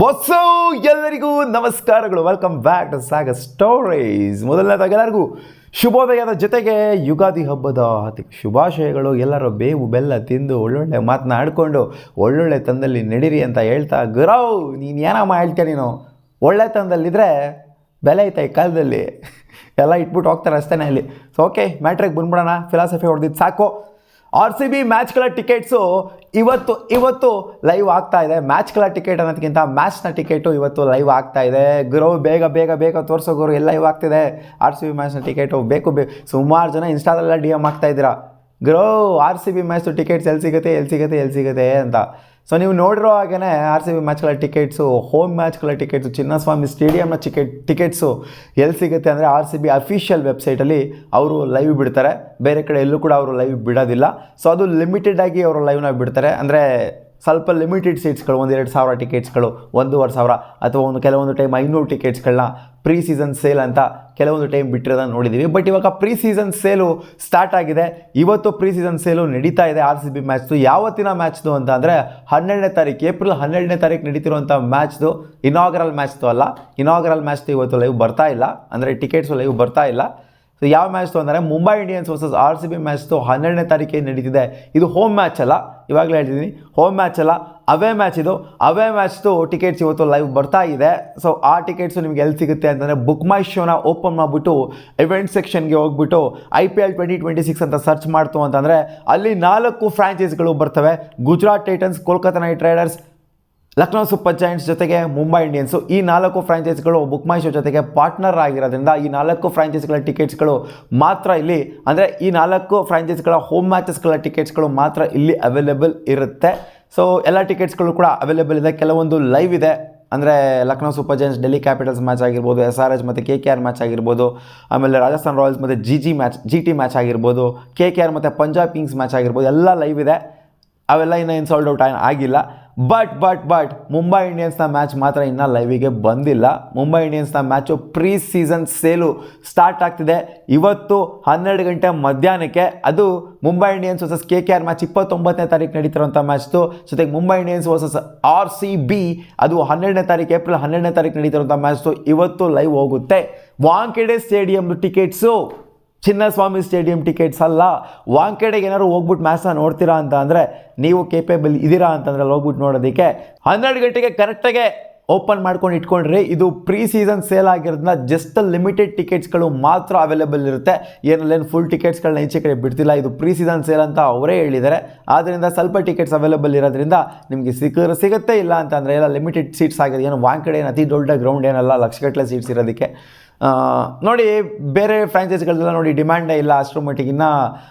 ಬೊಸ್ಸು ಎಲ್ಲರಿಗೂ ನಮಸ್ಕಾರಗಳು. Welcome back to saga stories. ಮೊದಲನೇದಾಗಿ ಎಲ್ಲರಿಗೂ ಶುಭೋದಯದ ಜೊತೆಗೆ ಯುಗಾದಿ ಹಬ್ಬದ ಶುಭಾಶಯಗಳು. ಎಲ್ಲರೂ ಬೇವು ಬೆಲ್ಲ ತಿಂದು ಒಳ್ಳೊಳ್ಳೆ ಮಾತನಾಡಿಕೊಂಡು ಒಳ್ಳೊಳ್ಳೆ ತಂದಲ್ಲಿ ನಡೀರಿ ಅಂತ ಹೇಳ್ತಾ, ಗುರವ್ ನೀನು ಏನಮ್ಮ ಹೇಳ್ತೀಯ, ನೀನು ಒಳ್ಳೆ ತಂದಲ್ಲಿದ್ದರೆ ಬೆಲೆ ಐತೆ ಈ ಕಾಲದಲ್ಲಿ, ಎಲ್ಲ ಇಟ್ಬಿಟ್ಟು ಹೋಗ್ತಾರೆ ಅಷ್ಟೇ ಅಲ್ಲಿ. ಸೊ ಓಕೆ, ಮ್ಯಾಟ್ರಿಗೆ ಬಂದ್ಬಿಡೋಣ. ಫಿಲಾಸಫಿ ಹೊಡೆದಿದ್ದು ಸಾಕು. RCB ಮ್ಯಾಚ್ಗಳ ಟಿಕೆಟ್ಸು ಇವತ್ತು ಲೈವ್ ಆಗ್ತಾ ಇದೆ. ಮ್ಯಾಚ್ಗಳ ಟಿಕೆಟ್ ಅನ್ನೋದಕ್ಕಿಂತ ಮ್ಯಾಚ್ನ ಟಿಕೆಟು ಇವತ್ತು ಲೈವ್ ಆಗ್ತಾ ಇದೆ. ಗುರು ಬೇಗ ತೋರಿಸೋ ಗುರು, ಎಲ್ಲ ಲೈವ್ ಆಗ್ತಿದೆ. RCB ಮ್ಯಾಚ್ನ ಟಿಕೆಟು ಬೇಕು. ಸುಮಾರು ಜನ ಇನ್ಸ್ಟಾದಲ್ಲೆಲ್ಲ DM ಆಗ್ತಾ ಇದ್ದೀರಾ, ಗುರು RCB ಮ್ಯಾಚ್ದು ಟಿಕೆಟ್ಸ್ ಎಲ್ಲಿ ಸಿಗುತ್ತೆ ಅಂತ. ಸೊ ನೀವು ನೋಡಿರೋ ಹಾಗೇ RCB ಮ್ಯಾಚ್ಗಳ ಟಿಕೆಟ್ಸು, ಹೋಮ್ ಮ್ಯಾಚ್ಗಳ ಟಿಕೆಟ್ಸು, ಚಿನ್ನಸ್ವಾಮಿ ಸ್ಟೇಡಿಯಂನ ಟಿಕೆಟ್ಸು ಎಲ್ಲಿ ಸಿಗುತ್ತೆ ಅಂದರೆ RCB ಅಫಿಷಿಯಲ್ ವೆಬ್ಸೈಟಲ್ಲಿ ಅವರು ಲೈವ್ ಬಿಡ್ತಾರೆ. ಬೇರೆ ಕಡೆ ಎಲ್ಲೂ ಕೂಡ ಅವರು ಲೈವ್ ಬಿಡೋದಿಲ್ಲ. ಸೊ ಅದು ಲಿಮಿಟೆಡ್ ಆಗಿ ಅವರು ಲೈವ್ನ ಬಿಡ್ತಾರೆ. ಅಂದರೆ ಸ್ವಲ್ಪ ಲಿಮಿಟೆಡ್ ಸೀಟ್ಸ್ಗಳು, 1,000-2,000 ಟಿಕೆಟ್ಸ್ಗಳು, 1,500 ಅಥವಾ ಕೆಲವೊಂದು ಟೈಮ್ 500 ಟಿಕೆಟ್ಸ್ಗಳನ್ನ ಪ್ರೀ ಸೀಸನ್ ಸೇಲ್ ಅಂತ ಕೆಲವೊಂದು ಟೈಮ್ ಬಿಟ್ಟಿರೋದನ್ನು ನೋಡಿದ್ದೀವಿ. ಬಟ್ ಇವಾಗ ಪ್ರೀ ಸೀಸನ್ ಸೇಲು ಸ್ಟಾರ್ಟ್ ಆಗಿದೆ. ಇವತ್ತು ಪ್ರೀ ಸೀಸನ್ ಸೇಲು ನಡೀತಾ ಇದೆ RCB ಮ್ಯಾಚ್ದು. ಯಾವತ್ತಿನ ಮ್ಯಾಚ್ದು ಅಂತ ಅಂದರೆ 12ನೇ ತಾರೀಕು, ಏಪ್ರಿಲ್ 12ನೇ ತಾರೀಕು ನಡೀತಿರುವಂಥ ಮ್ಯಾಚ್ದು. ಇನಾಗ್ರಲ್ ಮ್ಯಾಚ್ದು ಅಲ್ಲ, ಇನಾಗ್ರಲ್ ಮ್ಯಾಚ್ದು ಇವತ್ತು ಲೈವ್ ಬರ್ತಾ ಇಲ್ಲ, ಅಂದರೆ ಟಿಕೆಟ್ಸು ಲೈವ್ ಬರ್ತಾ ಇಲ್ಲ. ಸೊ ಯಾವ ಮ್ಯಾಚ್ದು ಅಂದರೆ ಮುಂಬೈ ಇಂಡಿಯನ್ಸ್ ವರ್ಸಸ್ RCB ಮ್ಯಾಚ್ದು 12ನೇ ತಾರೀಕಿಗೆ ನಡೀತಿದೆ. ಇದು ಹೋಮ್ ಮ್ಯಾಚ್ ಅಲ್ಲ, ಇವಾಗಲೇ ಹೇಳ್ತಿದ್ದೀನಿ, ಹೋಮ್ ಮ್ಯಾಚ್ ಅಲ್ಲ, ಅವೇ ಮ್ಯಾಚ್ ಇದು. ಅವೇ ಮ್ಯಾಚ್ದು ಟಿಕೆಟ್ಸ್ ಇವತ್ತು ಲೈವ್ ಬರ್ತಾ ಇದೆ. ಸೊ ಆ ಟಿಕೆಟ್ಸು ನಿಮ್ಗೆ ಎಲ್ಲಿ ಸಿಗುತ್ತೆ ಅಂತಂದರೆ, ಬುಕ್ ಮೈ ಶೋನ ಓಪನ್ ಮಾಡಿಬಿಟ್ಟು ಇವೆಂಟ್ ಸೆಕ್ಷನ್ಗೆ ಹೋಗ್ಬಿಟ್ಟು IPL 2026 ಅಂತ ಸರ್ಚ್ ಮಾಡ್ತು ಅಂತಂದರೆ ಅಲ್ಲಿ 4 ಫ್ರಾಂಚೈಸ್ಗಳು ಬರ್ತವೆ. Gujarat Titans, Kolkata night Riders, Lucknow super Giants ಜೊತೆಗೆ ಮುಂಬೈ ಇಂಡಿಯನ್ಸು. ಈ 4 ಫ್ರಾಂಚೈಸ್ಗಳು ಬುಕ್ ಮೈ ಶೋ ಜೊತೆಗೆ ಪಾರ್ಟ್ನರ್ ಆಗಿರೋದ್ರಿಂದ ಈ 4 ಫ್ರಾಂಚೈಸ್ಗಳ ಟಿಕೆಟ್ಸ್ಗಳು ಮಾತ್ರ ಇಲ್ಲಿ, ಅಂದರೆ ಈ 4 ಫ್ರಾಂಚೈಸ್ಗಳ ಹೋಮ್ ಮ್ಯಾಚಸ್ಗಳ ಟಿಕೆಟ್ಸ್ಗಳು ಮಾತ್ರ ಇಲ್ಲಿ ಅವೈಲೇಬಲ್ ಇರುತ್ತೆ. ಸೊ ಎಲ್ಲ ಟಿಕೆಟ್ಸ್ಗಳು ಕೂಡ ಅವೈಲೇಬಲ್ ಇದೆ. ಕೆಲವೊಂದು ಲೈವ್ ಇದೆ, ಅಂದರೆ Lucknow super Giants Delhi capitals match ಆಗಿರ್ಬೋದು, SRH ಮತ್ತು KKR ಮ್ಯಾಚ್ ಆಗಿರ್ಬೋದು, ಆಮೇಲೆ ರಾಜಸ್ಥಾನ್ ರಾಯಲ್ಸ್ ಮತ್ತು GT ಮ್ಯಾಚ್ ಆಗಿರ್ಬೋದು, KKR ಮತ್ತು ಪಂಜಾಬ್ ಕಿಂಗ್ಸ್ ಮ್ಯಾಚ್ ಆಗಿರ್ಬೋದು, ಎಲ್ಲ ಲೈವ್ ಇದೆ. ಅವೆಲ್ಲ ಇನ್ನೂ ಸೋಲ್ಡ್ ಔಟ್ ಆಗಿಲ್ಲ. ಬಟ್ ಮುಂಬೈ ಇಂಡಿಯನ್ಸ್ನ ಮ್ಯಾಚ್ ಮಾತ್ರ ಇನ್ನೂ ಲೈವಿಗೆ ಬಂದಿಲ್ಲ. ಮುಂಬೈ ಇಂಡಿಯನ್ಸ್ನ match pre season sale start ಆಗ್ತಿದೆ ಇವತ್ತು 12 ಗಂಟೆ ಮಧ್ಯಾಹ್ನಕ್ಕೆ. ಅದು Mumbai Indians versus KKR match 29ನೇ ತಾರೀಕು ನಡೀತಿರೋಂಥ ಮ್ಯಾಚ್ದು. ಜೊತೆಗೆ ಮುಂಬೈ ಇಂಡಿಯನ್ಸ್ ವರ್ಸಸ್ RCB ಅದು 12ನೇ ತಾರೀಕು, ಏಪ್ರಿಲ್ 12ನೇ ತಾರೀಕು ನಡೀತಿರೋಂಥ ಮ್ಯಾಚ್ದು ಇವತ್ತು ಲೈವ್ ಹೋಗುತ್ತೆ. ವಾಂಖೇಡೆ ಸ್ಟೇಡಿಯಮ್ದು ಟಿಕೆಟ್ಸು, ಚಿನ್ನಸ್ವಾಮಿ ಸ್ಟೇಡಿಯಂ ಟಿಕೆಟ್ಸ್ ಅಲ್ಲ. ವಾಂಖೇಡೆಗೆ ಏನಾದ್ರು ಹೋಗ್ಬಿಟ್ಟು ಮ್ಯಾಚ್ನ ನೋಡ್ತೀರಾ ಅಂತ ಅಂದರೆ, ನೀವು ಕೇಪೇಬಲ್ ಇದ್ದೀರಾ ಅಂತಂದರೆ ಹೋಗ್ಬಿಟ್ಟು ನೋಡೋದಕ್ಕೆ 12 ಗಂಟೆಗೆ ಕರೆಕ್ಟಾಗೆ ಓಪನ್ ಮಾಡ್ಕೊಂಡು ಇಟ್ಕೊಂಡ್ರಿ. ಇದು ಪ್ರೀ ಸೀಸನ್ ಸೇಲ್ ಆಗಿರೋದ್ರಿಂದ ಜಸ್ಟ್ ಲಿಮಿಟೆಡ್ ಟಿಕೆಟ್ಸ್ಗಳು ಮಾತ್ರ ಅವೈಲೇಬಲ್ ಇರುತ್ತೆ. ಏನೇನು ಫುಲ್ ಟಿಕೆಟ್ಸ್ಗಳನ್ನ ಈಚೆ ಕಡೆ ಬಿಡ್ತಿಲ್ಲ. ಇದು ಪ್ರೀ ಸೀಸನ್ ಸೇಲ್ ಅಂತ ಅವರೇ ಹೇಳಿದ್ದಾರೆ. ಆದ್ದರಿಂದ ಸ್ವಲ್ಪ ಟಿಕೆಟ್ಸ್ ಅವೈಲೇಬಲ್ ಇರೋದ್ರಿಂದ ನಿಮಗೆ ಸಿಗುತ್ತೆ. ಇಲ್ಲ ಅಂತಂದರೆ ಎಲ್ಲ ಲಿಮಿಟೆಡ್ ಸೀಟ್ಸ್ ಆಗಿದೆ. ಏನು ವಾಂಖೇಡೆ ಏನು ಅತಿ ದೊಡ್ಡ ಗ್ರೌಂಡ್ ಏನಲ್ಲ, ಲಕ್ಷಗಟ್ಟಲೆ ಸೀಟ್ಸ್ ಇರೋದಕ್ಕೆ. ನೋಡಿ, ಬೇರೆ ಫ್ರಾಂಚೈಸ್ಗಳದೆಲ್ಲ ನೋಡಿ ಡಿಮ್ಯಾಂಡೇ ಇಲ್ಲ ಅಷ್ಟರ ಮಟ್ಟಿಗೆ. ಇನ್ನೂ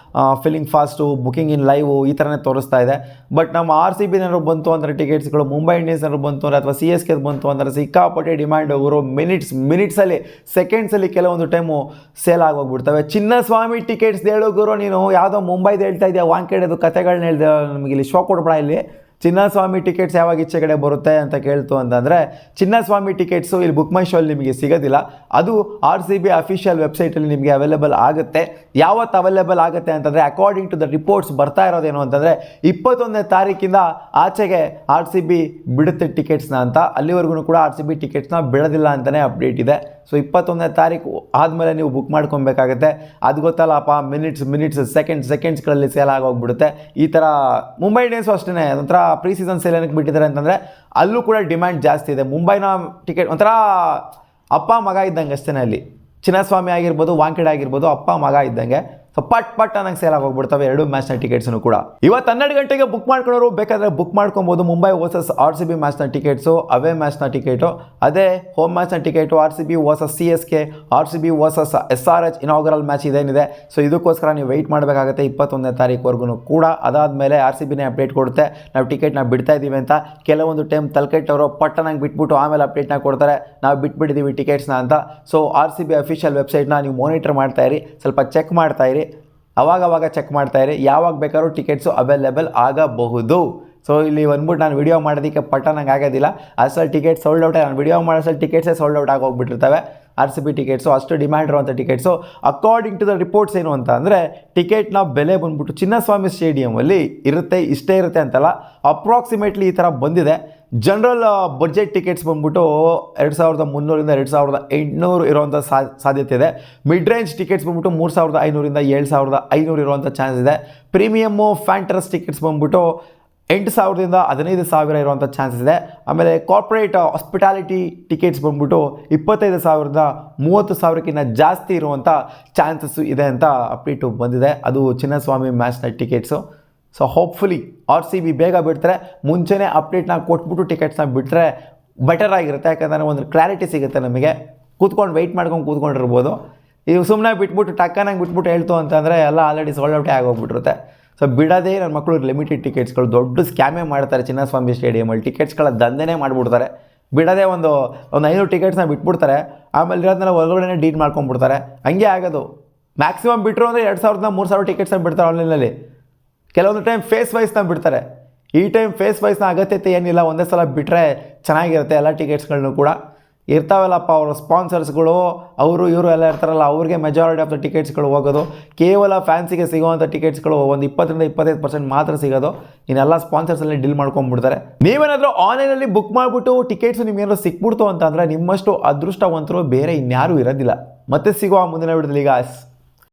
ಫಿಲ್ಲಿಂಗ್ ಫಾಸ್ಟು, ಬುಕಿಂಗ್ ಇನ್ ಲೈವು ಈ ಥರನೇ ತೋರಿಸ್ತಾ ಇದೆ. ಬಟ್ ನಮ್ಮ RCBನಾದ್ರು ಬಂತು ಅಂದರೆ ಟಿಕೆಟ್ಸ್ಗಳು, ಮುಂಬೈ ಇಂಡಿಯನ್ಸ್ನಾದ್ರು ಬಂತು ಅಂದರೆ ಅಥವಾ CSK ಬಂತು ಅಂದರೆ ಸಿಕ್ಕಾಪಟ್ಟೆ ಡಿಮ್ಯಾಂಡ್ ಅವರು ಮಿನಿಟ್ಸಲ್ಲಿ ಸೆಕೆಂಡ್ಸಲ್ಲಿ ಕೆಲವೊಂದು ಟೈಮು ಸೇಲ್ ಆಗೋಗ್ಬಿಡ್ತವೆ. ಚಿನ್ನಸ್ವಾಮಿ ಟಿಕೆಟ್ಸ್ ಹೇಳೋ ಗುರು, ನೀನು ಯಾವುದೋ ಮುಂಬೈದು ಹೇಳ್ತಾ ಇದೆಯಾ, ವಾಂಖೇಡೆದು ಕತೆಗಳನ್ನ ಹೇಳ್ದೆ, ನಮಗೆ ಇಲ್ಲಿ ಶೋ ಕೊಡ್ಬೇಡ. ಇಲ್ಲಿ ಚಿನ್ನಸ್ವಾಮಿ ಟಿಕೆಟ್ಸ್ ಯಾವಾಗ ಈಚೆ ಕಡೆ ಬರುತ್ತೆ ಅಂತ ಕೇಳ್ತು ಅಂತಂದರೆ, ಚಿನ್ನಸ್ವಾಮಿ ಟಿಕೆಟ್ಸು ಇಲ್ಲಿ ಬುಕ್ ಮೈ ಶೋ ಅಲ್ಲಿ ನಿಮಗೆ ಸಿಗೋದಿಲ್ಲ. ಅದು RCB ಅಫಿಷಿಯಲ್ ವೆಬ್ಸೈಟಲ್ಲಿ ನಿಮಗೆ ಅವೈಲೇಬಲ್ ಆಗುತ್ತೆ. ಯಾವತ್ತು ಅವೈಲೇಬಲ್ ಆಗುತ್ತೆ ಅಂತಂದರೆ, ಅಕಾರ್ಡಿಂಗ್ ಟು ದ ರಿಪೋರ್ಟ್ಸ್ ಬರ್ತಾ ಇರೋದೇನು ಅಂತಂದರೆ 21ನೇ ತಾರೀಕಿಂದ ಆಚೆಗೆ RCB ಬಿಡುತ್ತೆ ಟಿಕೆಟ್ಸ್ನ ಅಂತ. ಅಲ್ಲಿವರೆಗೂ ಕೂಡ RCB ಟಿಕೆಟ್ಸ್ನ ಬಿಡೋದಿಲ್ಲ ಅಂತಲೇ ಅಪ್ಡೇಟ್ ಇದೆ. ಸೊ 21ನೇ ತಾರೀಕು ಆದಮೇಲೆ ನೀವು ಬುಕ್ ಮಾಡ್ಕೊಬೇಕಾಗತ್ತೆ. ಅದು ಗೊತ್ತಲ್ಲಪ್ಪ, ಮಿನಿಟ್ಸ್ ಸೆಕೆಂಡ್ಸ್ಗಳಲ್ಲಿ ಸೇಲ್ ಆಗೋಗ್ಬಿಡುತ್ತೆ. ಈ ಥರ ಮುಂಬೈ ಇಂಡಿಯನ್ಸು ಅಷ್ಟೇ ಒಂಥರ ಪ್ರೀ ಸೀಸನ್ ಸೇಲ್ ಏನಕ್ಕೆ ಬಿಟ್ಟಿದ್ದಾರೆ ಅಂತಂದರೆ, ಅಲ್ಲೂ ಕೂಡ ಡಿಮ್ಯಾಂಡ್ ಜಾಸ್ತಿ ಇದೆ. ಮುಂಬೈನ ಟಿಕೆಟ್ ಒಂಥರ ಅಪ್ಪ ಮಗ ಇದ್ದಂಗೆ ಅಷ್ಟೇ. ಅಲ್ಲಿ ಚಿನ್ನಸ್ವಾಮಿ ಆಗಿರ್ಬೋದು, ವಾಂಖೇಡೆ ಆಗಿರ್ಬೋದು, ಅಪ್ಪ ಮಗ ಇದ್ದಂಗೆ. ಸೊ ಪಟ್ ಅನ್ನಂಗೆ ಸೇಲ್ ಆಗೋಗ್ಬಿಡ್ತವೆ 2 ಮ್ಯಾಚ್ನ ಟಿಕೆಟ್ಸನ್ನು ಕೂಡ. ಇವತ್ತು 12 ಗಂಟೆಗೆ ಬುಕ್ ಮಾಡ್ಕೊಳ್ಳೋರು ಬೇಕಾದರೆ ಬುಕ್ ಮಾಡ್ಕೊಬೋದು. ಮುಂಬೈ ವರ್ಸಸ್ RCB ಮ್ಯಾಚ್ನ ಟಿಕೆಟ್ಸು, ಅವೇ ಮ್ಯಾಚ್ನ ಟಿಕೆಟು. ಅದೇ ಹೋಮ್ ಮ್ಯಾಚ್ನ ticket RCB versus CSK, RCB versus SRH inaugural match ಇದೇನಿದೆ. ಸೊ ಇದಕ್ಕೋಸ್ಕರ ನೀವು ವೆಯ್ಟ್ ಮಾಡಬೇಕಾಗುತ್ತೆ 21ನೇ ತಾರೀಕುವರೆಗೂ ಕೂಡ. ಅದಾದಮೇಲೆ RCBನೇ ಅಪ್ಡೇಟ್ ಕೊಡುತ್ತೆ, ನಾವು ಟಿಕೆಟ್ನ ಬಿಡ್ತಾ ಇದ್ದೀವಿ ಅಂತ. ಕೆಲವೊಂದು ಟೈಮ್ ತಲೆಕೆಟ್ಟವರು ಪಟ್ಟನಂಗೆ ಬಿಟ್ಬಿಟ್ಟು ಆಮೇಲೆ ಅಪ್ಡೇಟ್ನ ಕೊಡ್ತಾರೆ, ನಾವು ಬಿಟ್ಬಿಟ್ಟಿದ್ದೀವಿ ಟಿಕೆಟ್ಸ್ನ ಅಂತ. ಸೊ RCB ಅಫಿಷಿಯಲ್ ವೆಬ್ಸೈಟ್ನ ನೀವು ಮಾನಿಟರ್ ಮಾಡ್ತಾಯಿರಿ, ಸ್ವಲ್ಪ ಚೆಕ್ ಮಾಡ್ತಾಯಿರಿ, ಅವಾಗವಾಗ ಚೆಕ್ ಮಾಡ್ತಾಯಿರಿ. ಯಾವಾಗ ಬೇಕಾದ್ರೂ ಟಿಕೆಟ್ಸು ಅವೈಲೇಬಲ್ ಆಗಬಹುದು. ಸೊ ಇಲ್ಲಿ ಬಂದ್ಬಿಟ್ಟು ನಾನು ವಿಡಿಯೋ ಮಾಡೋದಕ್ಕೆ ಪಟ್ಟ ನಂಗೆ ಆಗೋದಿಲ್ಲ. ಅಷ್ಟಲ್ಲಿ ಟಿಕೆಟ್ ಸೋಲ್ಡ್ ಔಟ್, ನಾನು ವಿಡಿಯೋ ಮಾಡೋಷ್ಟಲ್ಲಿ ಟಿಕೆಟ್ಸೇ ಸೋಲ್ಡ್ ಔಟ್ ಆಗೋಗ್ಬಿಟ್ಟಿರ್ತವೆ. RCB ಟಿಕೆಟ್ಸು ಅಷ್ಟು ಡಿಮ್ಯಾಂಡ್ ಇರುವಂಥ tickets. According to the reports ಏನು ಅಂತ ಅಂದರೆ ಟಿಕೆಟ್ನ ಬೆಲೆ ಬಂದ್ಬಿಟ್ಟು ಚಿನ್ನಸ್ವಾಮಿ ಸ್ಟೇಡಿಯಮಲ್ಲಿ ಇಷ್ಟೇ ಇರುತ್ತೆ ಅಂತಲ್ಲ, ಅಪ್ರಾಕ್ಸಿಮೇಟ್ಲಿ ಈ ಥರ ಬಂದಿದೆ. ಜನರಲ್ ಬಡ್ಜೆಟ್ ಟಿಕೆಟ್ಸ್ ಬಂದ್ಬಿಟ್ಟು 2300 2800 ಇರುವಂಥ ಸಾಧ್ಯತೆ ಇದೆ. ಮಿಡ್ ರೇಂಜ್ ಟಿಕೆಟ್ಸ್ ಬಂದ್ಬಿಟ್ಟು 3500 7500 ಇರುವಂಥ ಚಾನ್ಸ್ ಇದೆ. ಪ್ರೀಮಿಯಮ್ಮು ಫ್ಯಾಂಟರಸ್ ಟಿಕೆಟ್ಸ್ ಬಂದ್ಬಿಟ್ಟು 8000 15000 ಇರುವಂಥ ಚಾನ್ಸಸ್ ಇದೆ. ಆಮೇಲೆ ಕಾರ್ಪೊರೇಟ್ ಹಾಸ್ಪಿಟಾಲಿಟಿ ಟಿಕೆಟ್ಸ್ ಬಂದ್ಬಿಟ್ಟು 25000 30,000ಕ್ಕಿಂತ ಜಾಸ್ತಿ ಇರುವಂಥ ಚಾನ್ಸಸ್ಸು ಇದೆ ಅಂತ ಅಪ್ಡೇಟು ಬಂದಿದೆ. ಅದು ಚಿನ್ನಸ್ವಾಮಿ ಮ್ಯಾಚ್ನ ಟಿಕೆಟ್ಸು. ಸೊ ಹೋಪ್ಫುಲಿ RCB ಬೇಗ ಬಿಡ್ತಾರೆ, ಮುಂಚೆನೇ ಅಪ್ಡೇಟ್ನ ಕೊಟ್ಬಿಟ್ಟು ಟಿಕೆಟ್ಸ್ನ ಬಿಟ್ಟರೆ ಬೆಟರ್ ಆಗಿರುತ್ತೆ. ಯಾಕಂದರೆ ಒಂದು ಕ್ಲಾರಿಟಿ ಸಿಗುತ್ತೆ ನಮಗೆ, ಕೂತ್ಕೊಂಡು ವೆಯ್ಟ್ ಮಾಡ್ಕೊಂಡು ಕೂತ್ಕೊಂಡಿರ್ಬೋದು. ಇವು ಸುಮ್ಮನೆ ಬಿಟ್ಬಿಟ್ಟು ಟಕ್ಕನಾಗಿ ಬಿಟ್ಬಿಟ್ಟು ಹೇಳ್ತು ಅಂತಂದರೆ ಎಲ್ಲ ಆಲ್ರೆಡಿ ಸೋಲ್ಡ್ ಔಟೇ ಆಗೋಗ್ಬಿಟ್ಟಿರುತ್ತೆ. ಸೊ ಬಿಡೋದೇ ನನ್ನ ಮಕ್ಕಳು ಲಿಮಿಟೆಡ್ ಟಿಕೆಟ್ಸ್ಗಳು ದೊಡ್ಡ ಸ್ಕ್ಯಾಮೇ ಮಾಡ್ತಾರೆ. ಚಿನ್ನಸ್ವಾಮಿ ಸ್ಟೇಡಿಯಮಲ್ಲಿ ಟಿಕೆಟ್ಸ್ಗಳ ದಂಧೆನೇ ಮಾಡಿಬಿಡ್ತಾರೆ. ಬಿಡೋದೇ ಒಂದು 500 ಟಿಕೆಟ್ಸ್ನ ಬಿಟ್ಬಿಡ್ತಾರೆ, ಆಮೇಲೆ ಇರೋದನ್ನೆಲ್ಲ ಹೊರಗಡೆ ಡೀಲ್ ಮಾಡ್ಕೊಂಡ್ಬಿಡ್ತಾರೆ. ಹಂಗೆ ಆಗೋದು. ಮ್ಯಾಕ್ಸಿಮಮ್ ಬಿಟ್ಟರು ಅಂದರೆ 2000 3000 ಟಿಕೆಟ್ಸ್ನ ಬಿಡ್ತಾರೆ ಆನ್ಲೈನಲ್ಲಿ. ಕೆಲವೊಂದು ಟೈಮ್ ಫೇಸ್ ವೈಸ್ನ ಬಿಡ್ತಾರೆ. ಈ ಟೈಮ್ ಫೇಸ್ ವೈಸ್ನ ಅಗತ್ಯತೆ ಏನಿಲ್ಲ, ಒಂದೇ ಸಲ ಬಿಟ್ಟರೆ ಚೆನ್ನಾಗಿರುತ್ತೆ. ಎಲ್ಲ ಟಿಕೆಟ್ಸ್ಗಳನ್ನೂ ಕೂಡ ಇರ್ತಾವಲ್ಲಪ್ಪ, ಅವರ ಸ್ಪಾನ್ಸರ್ಸ್ಗಳು ಅವರು ಇವರು ಎಲ್ಲ ಇರ್ತಾರಲ್ಲ, ಅವ್ರಿಗೆ ಮೆಜಾರಿಟಿ ಆಫ್ ದ ಟಿಕೆಟ್ಸ್ಗಳು ಹೋಗೋದು. ಕೇವಲ ಫ್ಯಾನ್ಸಿಗೆ ಸಿಗುವಂಥ ಟಿಕೆಟ್ಸ್ಗಳು ಒಂದು 20-25% ಮಾತ್ರ ಸಿಗೋದು. ಇನ್ನೆಲ್ಲ ಸ್ಪಾನ್ಸರ್ಸಲ್ಲಿ ಡೀಲ್ ಮಾಡ್ಕೊಂಡ್ಬಿಡ್ತಾರೆ. ನೀವೇನಾದರೂ ಆನ್ಲೈನಲ್ಲಿ ಬುಕ್ ಮಾಡಿಬಿಟ್ಟು ಟಿಕೆಟ್ಸು ನಿಮಗೇನಾದ್ರು ಸಿಕ್ಬಿಡ್ತು ಅಂತಂದರೆ ನಿಮ್ಮಷ್ಟು ಅದೃಷ್ಟವಂತರು ಬೇರೆ ಇನ್ಯಾರೂ ಇರೋದಿಲ್ಲ. ಮತ್ತೆ ಸಿಗುವ ಮುಂದಿನ ವಿಡಿಯೋದಲ್ಲಿ.